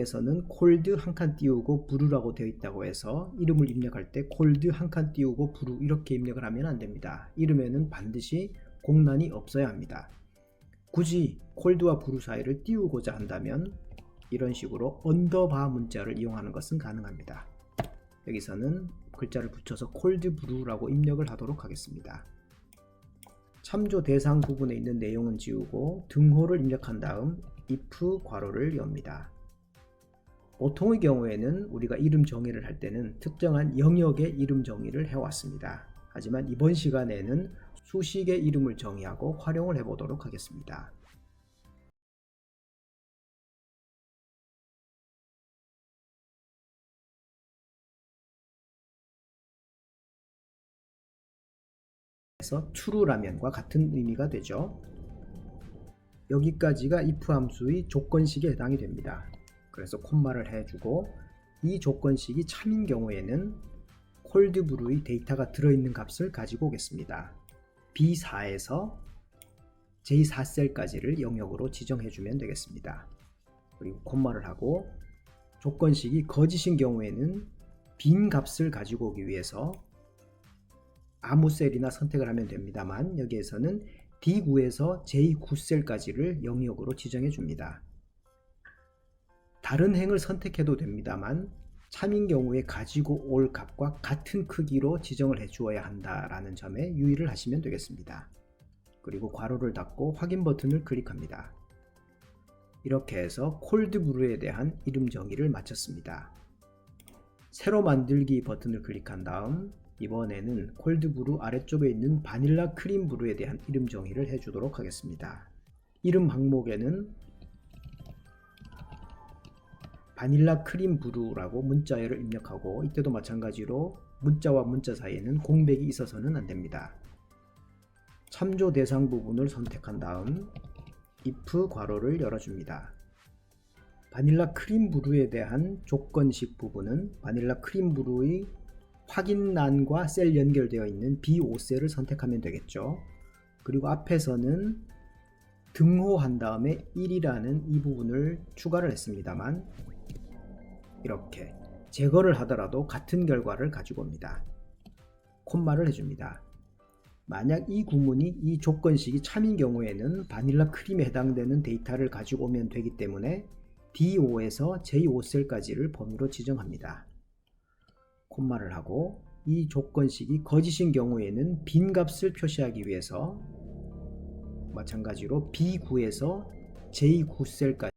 내용에서는 콜드 한 칸 띄우고 브루라고 되어 있다고 해서 이름을 입력할 때 콜드 한 칸 띄우고 브루 이렇게 입력을 하면 안됩니다. 이름에는 반드시 공란이 없어야 합니다. 굳이 콜드와 브루 사이를 띄우고자 한다면 이런 식으로 언더바 문자를 이용하는 것은 가능합니다. 여기서는 글자를 붙여서 콜드 브루라고 입력을 하도록 하겠습니다. 참조 대상 부분에 있는 내용은 지우고 등호를 입력한 다음 if 괄호를 엽니다. 보통의 경우에는 우리가 이름 정의를 할 때는 특정한 영역의 이름 정의를 해왔습니다. 하지만 이번 시간에는 수식의 이름을 정의하고 활용을 해보도록 하겠습니다. 그래서 true라면과 같은 의미가 되죠. 여기까지가 if 함수의 조건식에 해당이 됩니다. 그래서 콤마를 해주고 이 조건식이 참인 경우에는 콜드브루의 데이터가 들어있는 값을 가지고 오겠습니다. B4에서 J4셀까지를 영역으로 지정해주면 되겠습니다. 그리고 콤마를 하고 조건식이 거짓인 경우에는 빈 값을 가지고 오기 위해서 아무 셀이나 선택을 하면 됩니다만 여기에서는 D9에서 J9셀까지를 영역으로 지정해 줍니다. 다른 행을 선택해도 됩니다만 참인 경우에 가지고 올 값과 같은 크기로 지정을 해 주어야 한다라는 점에 유의를 하시면 되겠습니다. 그리고 괄호를 닫고 확인 버튼을 클릭합니다. 이렇게 해서 콜드브루에 대한 이름 정의를 마쳤습니다. 새로 만들기 버튼을 클릭한 다음 이번에는 콜드브루 아래쪽에 있는 바닐라 크림브루에 대한 이름 정의를 해주도록 하겠습니다. 이름 항목에는 바닐라 크림브루라고 문자열을 입력하고 이때도 마찬가지로 문자와 문자 사이에는 공백이 있어서는 안됩니다. 참조 대상 부분을 선택한 다음 if 괄호를 열어줍니다. 바닐라 크림브루에 대한 조건식 부분은 바닐라 크림브루의 확인란과 셀 연결되어 있는 B5셀을 선택하면 되겠죠. 그리고 앞에서는 등호한 다음에 1이라는 이 부분을 추가를 했습니다만 이렇게 제거를 하더라도 같은 결과를 가지고 옵니다. 콤마를 해줍니다. 만약 이 구문이 이 조건식이 참인 경우에는 바닐라 크림에 해당되는 데이터를 가지고 오면 되기 때문에 D5에서 J5셀까지를 범위로 지정합니다. 콤마를 하고 이 조건식이 거짓인 경우에는 빈 값을 표시하기 위해서 마찬가지로 B9에서 J9셀까지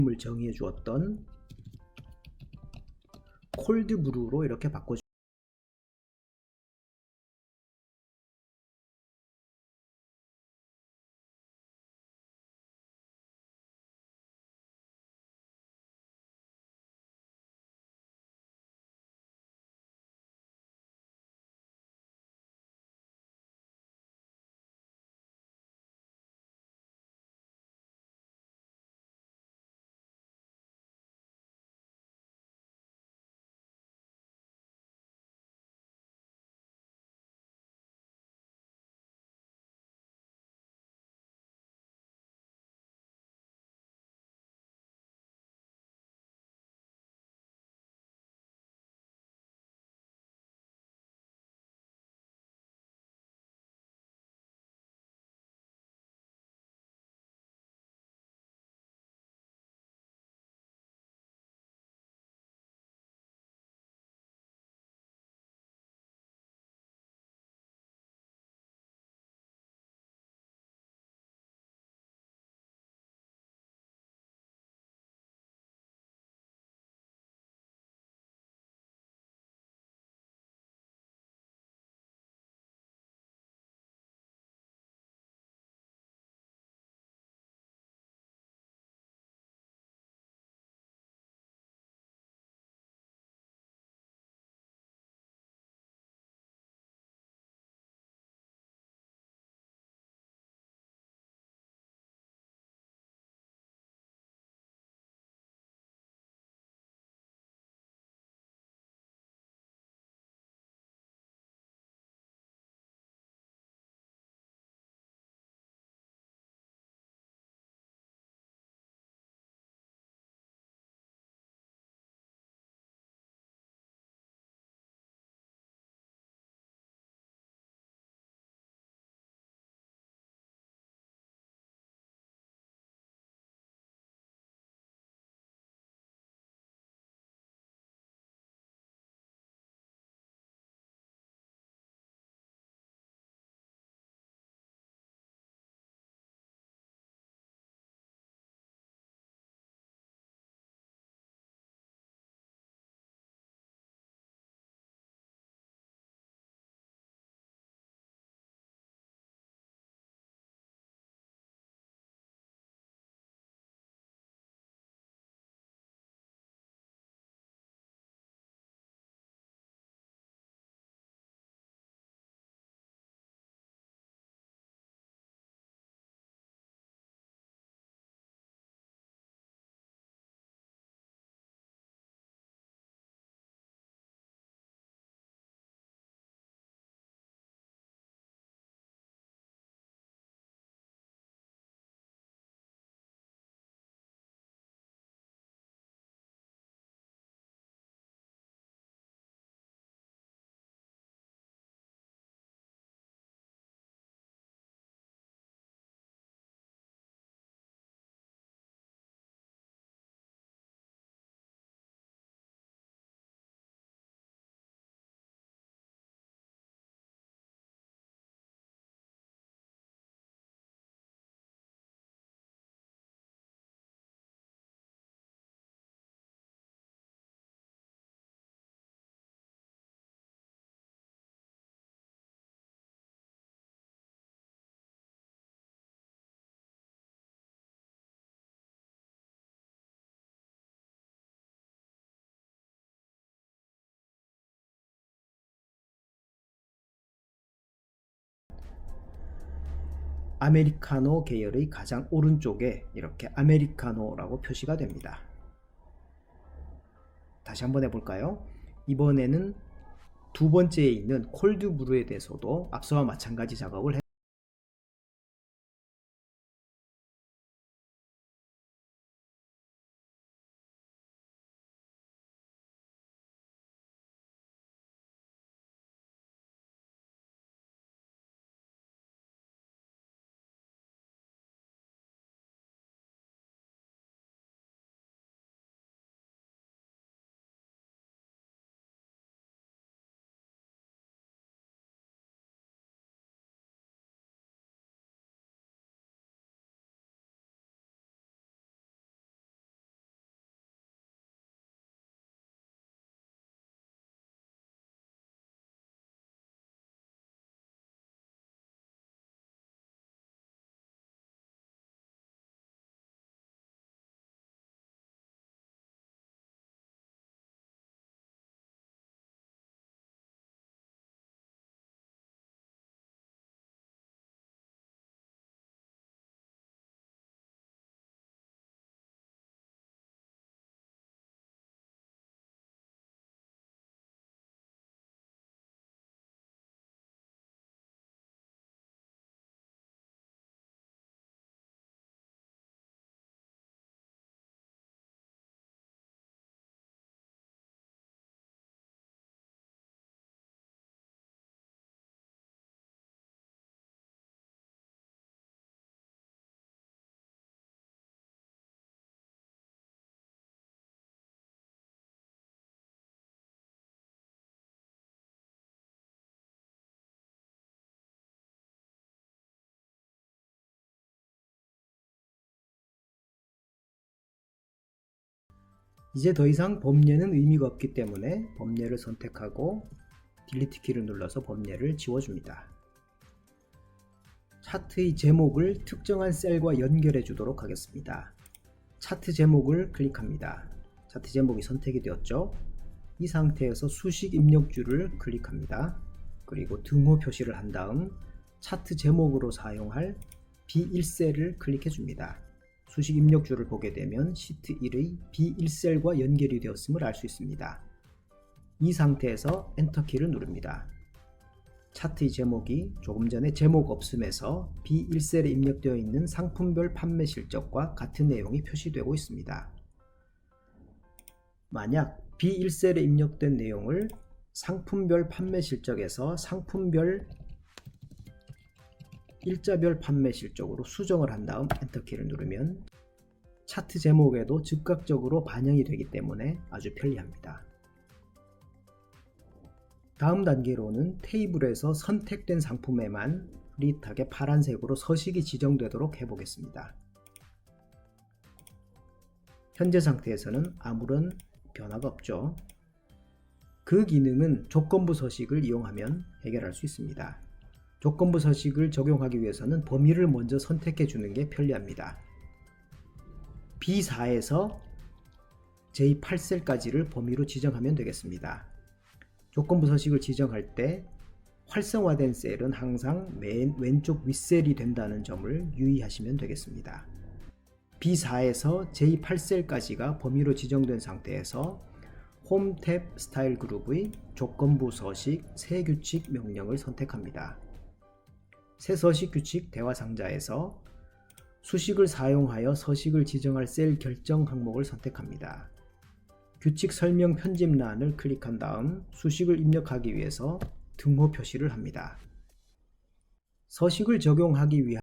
을 정의해 주었던 콜드 브루로 이렇게 바꿔 아메리카노 계열의 가장 오른쪽에 이렇게 아메리카노라고 표시가 됩니다. 다시 한번 해볼까요? 이번에는 두 번째에 있는 콜드 브루에 대해서도 앞서와 마찬가지 작업을 이제 더 이상 범례는 의미가 없기 때문에 범례를 선택하고 딜리트 키를 눌러서 범례를 지워줍니다. 차트의 제목을 특정한 셀과 연결해 주도록 하겠습니다. 차트 제목을 클릭합니다. 차트 제목이 선택이 되었죠? 이 상태에서 수식 입력줄을 클릭합니다. 그리고 등호 표시를 한 다음 차트 제목으로 사용할 B1셀을 클릭해 줍니다. 수식 입력줄을 보게 되면 시트 1의 B1셀과 연결이 되었음을 알 수 있습니다. 이 상태에서 엔터키를 누릅니다. 차트의 제목이 조금 전에 제목 없음에서 B1셀에 입력되어 있는 상품별 판매 실적과 같은 내용이 표시되고 있습니다. 만약 B1셀에 입력된 내용을 상품별 판매 실적에서 상품별 일자별 판매 실적으로 수정을 한 다음 엔터키를 누르면 차트 제목에도 즉각적으로 반영이 되기 때문에 아주 편리합니다. 다음 단계로는 테이블에서 선택된 상품에만 흐릿하게 파란색으로 서식이 지정되도록 해보겠습니다. 현재 상태에서는 아무런 변화가 없죠. 그 기능은 조건부 서식을 이용하면 해결할 수 있습니다. 조건부 서식을 적용하기 위해서는 범위를 먼저 선택해 주는 게 편리합니다. B4에서 J8셀까지를 범위로 지정하면 되겠습니다. 조건부 서식을 지정할 때 활성화된 셀은 항상 맨 왼쪽 윗셀이 된다는 점을 유의하시면 되겠습니다. B4에서 J8셀까지가 범위로 지정된 상태에서 홈 탭 스타일 그룹의 조건부 서식 새 규칙 명령을 선택합니다. 새 서식 규칙 대화 상자에서 수식을 사용하여 서식을 지정할 셀 결정 항목을 선택합니다. 규칙 설명 편집란을 클릭한 다음 수식을 입력하기 위해서 등호 표시를 합니다. 서식을 적용하기 위한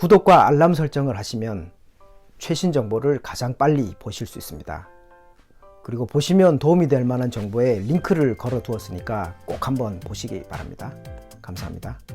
구독과 알람 설정을 하시면 최신 정보를 가장 빨리 보실 수 있습니다. 그리고 보시면 도움이 될 만한 정보에 링크를 걸어 두었으니까 꼭 한번 보시기 바랍니다. 감사합니다.